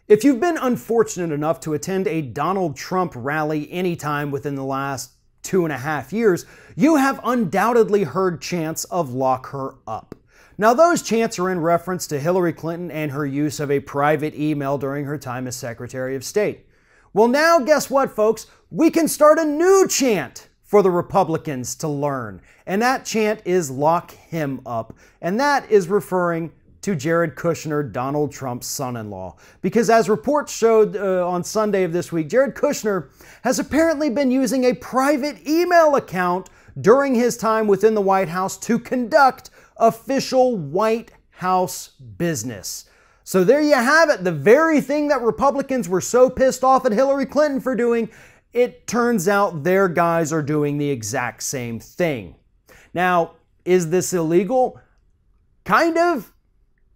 If you've been unfortunate enough to attend a Donald Trump rally anytime within the last 2.5 years, you have undoubtedly heard chants of "lock her up." Now, those chants are in reference to Hillary Clinton and her use of a private email during her time as Secretary of State. Well, now guess what, folks? We can start a new chant for the Republicans to learn, and that chant is "lock him up," and that is referring to Jared Kushner, Donald Trump's son-in-law. Because as reports showed on Sunday of this week, Jared Kushner has apparently been using a private email account during his time within the White House to conduct official White House business. So there you have it, the very thing that Republicans were so pissed off at Hillary Clinton for doing, it turns out their guys are doing the exact same thing. Now, is this illegal? Kind of.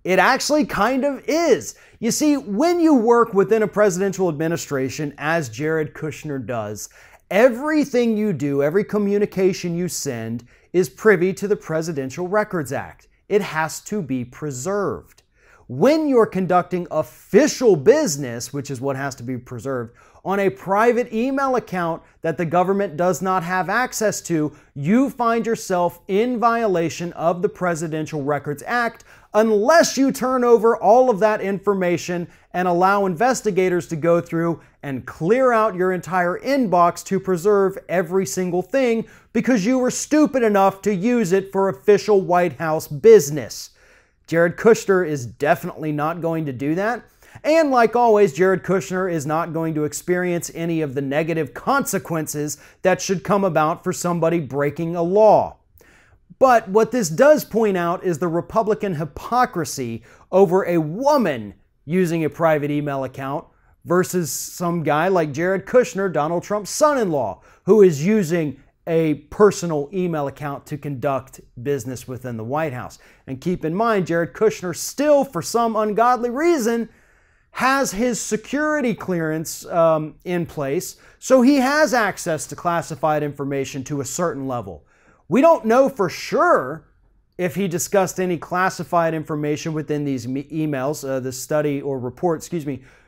It actually kind of is. You see, when you work within a presidential administration, as Jared Kushner does, everything you do, every communication you send, is privy to the Presidential Records Act. It has to be preserved. When you're conducting official business, which is what has to be preserved, on a private email account that the government does not have access to, you find yourself in violation of the Presidential Records Act unless you turn over all of that information and allow investigators to go through and clear out your entire inbox to preserve every single thing because you were stupid enough to use it for official White House business. Jared Kushner is definitely not going to do that. And like always, Jared Kushner is not going to experience any of the negative consequences that should come about for somebody breaking a law. But what this does point out is the Republican hypocrisy over a woman using a private email account versus some guy like Jared Kushner, Donald Trump's son-in-law, who is using a personal email account to conduct business within the White House. And keep in mind, Jared Kushner still, for some ungodly reason, has his security clearance in place, so he has access to classified information to a certain level. We don't know for sure if he discussed any classified information within these emails. The study or report,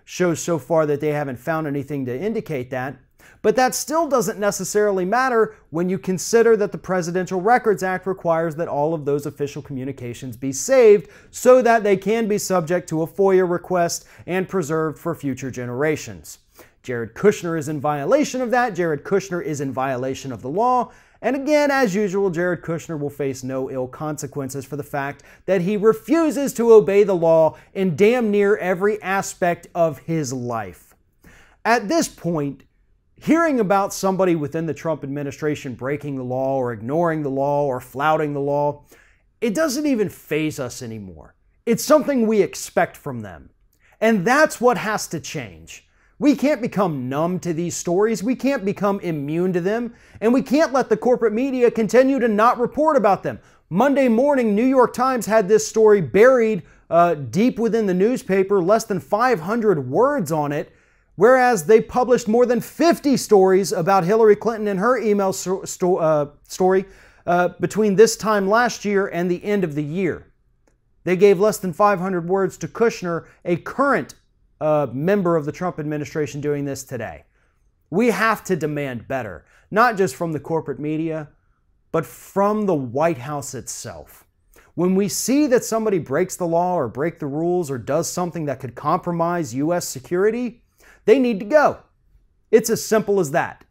shows so far that they haven't found anything to indicate that. But that still doesn't necessarily matter when you consider that the Presidential Records Act requires that all of those official communications be saved so that they can be subject to a FOIA request and preserved for future generations. Jared Kushner is in violation of that. Jared Kushner is in violation of the law. And again, as usual, Jared Kushner will face no ill consequences for the fact that he refuses to obey the law in damn near every aspect of his life. At this point, hearing about somebody within the Trump administration breaking the law or ignoring the law or flouting the law, it doesn't even faze us anymore. It's something we expect from them. And that's what has to change. We can't become numb to these stories. We can't become immune to them. And we can't let the corporate media continue to not report about them. Monday morning, New York Times had this story buried deep within the newspaper, less than 500 words on it, whereas they published more than 50 stories about Hillary Clinton and her email story between this time last year and the end of the year. They gave less than 500 words to Kushner, a current member of the Trump administration, doing this today. We have to demand better, not just from the corporate media, but from the White House itself. When we see that somebody breaks the law or breaks the rules or does something that could compromise U.S. security, they need to go. It's as simple as that.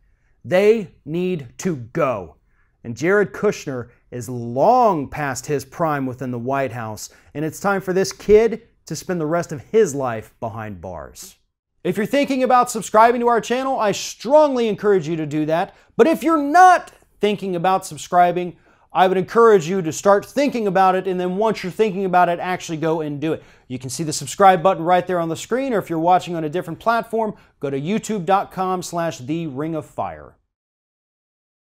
They need to go. And Jared Kushner is long past his prime within the White House, and it's time for this kid to spend the rest of his life behind bars. If you're thinking about subscribing to our channel, I strongly encourage you to do that. But if you're not thinking about subscribing, I would encourage you to start thinking about it, and then once you're thinking about it, actually go and do it. You can see the subscribe button right there on the screen, or if you're watching on a different platform, go to youtube.com/theringoffire.